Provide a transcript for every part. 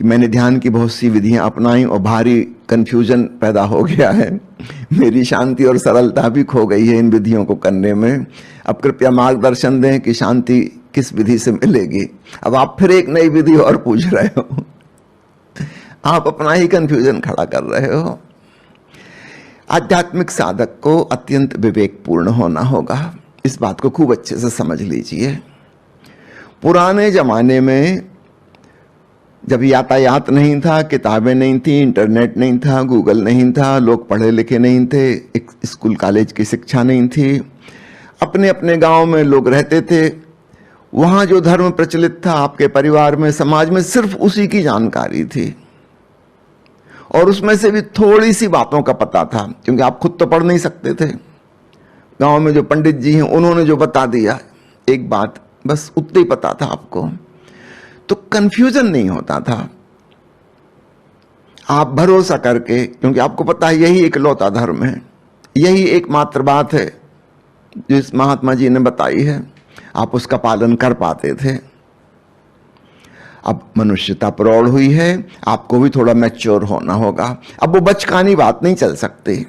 कि मैंने ध्यान की बहुत सी विधियां अपनाई और भारी कंफ्यूजन पैदा हो गया है। मेरी शांति और सरलता भी खो गई है इन विधियों को करने में। अब कृपया मार्गदर्शन दें कि शांति किस विधि से मिलेगी। अब आप फिर एक नई विधि और पूछ रहे हो, आप अपना ही कंफ्यूजन खड़ा कर रहे हो। आध्यात्मिक साधक को अत्यंत विवेकपूर्ण होना होगा, इस बात को खूब अच्छे से समझ लीजिए। पुराने जमाने में जब यातायात नहीं था, किताबें नहीं थी, इंटरनेट नहीं था, गूगल नहीं था, लोग पढ़े लिखे नहीं थे, एक स्कूल कॉलेज की शिक्षा नहीं थी, अपने अपने गांव में लोग रहते थे। वहां जो धर्म प्रचलित था आपके परिवार में, समाज में, सिर्फ उसी की जानकारी थी और उसमें से भी थोड़ी सी बातों का पता था, क्योंकि आप खुद तो पढ़ नहीं सकते थे। गांव में जो पंडित जी हैं उन्होंने जो बता दिया एक बात, बस उतना ही पता था आपको, तो कंफ्यूजन नहीं होता था। आप भरोसा करके, क्योंकि आपको पता है यही इकलौता धर्म है, यही एकमात्र बात है जो इस महात्मा जी ने बताई है, आप उसका पालन कर पाते थे। अब मनुष्यता प्रौढ़ हुई है, आपको भी थोड़ा मैच्योर होना होगा। अब वो बचकानी बात नहीं चल सकती।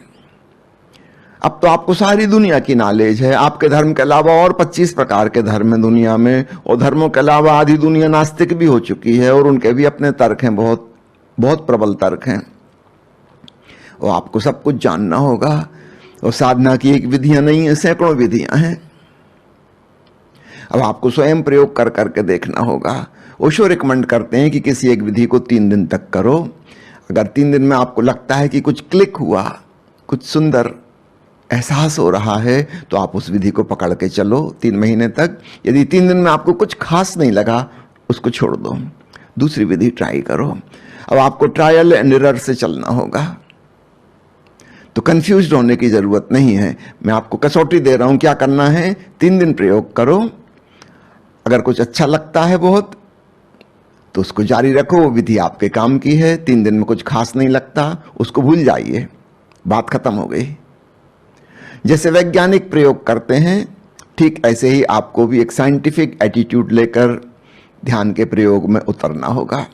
अब तो आपको सारी दुनिया की नॉलेज है। आपके धर्म के अलावा और 25 प्रकार के धर्म हैं दुनिया में, और धर्मों के अलावा आधी दुनिया नास्तिक भी हो चुकी है और उनके भी अपने तर्क हैं, बहुत बहुत प्रबल तर्क हैं। और आपको सब कुछ जानना होगा। और साधना की एक विधियां नहीं है, सैकड़ों विधियां हैं। अब आपको स्वयं प्रयोग कर करके देखना होगा। ओशो रिकमेंड करते हैं कि किसी एक विधि को 3 दिन तक करो। अगर 3 दिन में आपको लगता है कि कुछ क्लिक हुआ, कुछ सुंदर एहसास हो रहा है, तो आप उस विधि को पकड़ के चलो 3 महीने तक। यदि 3 दिन में आपको कुछ खास नहीं लगा, उसको छोड़ दो, दूसरी विधि ट्राई करो। अब आपको ट्रायल एंड एरर से चलना होगा, तो कंफ्यूज होने की जरूरत नहीं है। मैं आपको कसौटी दे रहा हूं, क्या करना है, 3 दिन प्रयोग करो। अगर कुछ अच्छा लगता है बहुत, तो उसको जारी रखो, वो विधि आपके काम की है। 3 दिन में कुछ खास नहीं लगता, उसको भूल जाइए, बात खत्म हो गई। जैसे वैज्ञानिक प्रयोग करते हैं, ठीक ऐसे ही आपको भी एक साइंटिफिक एटीट्यूड लेकर ध्यान के प्रयोग में उतरना होगा।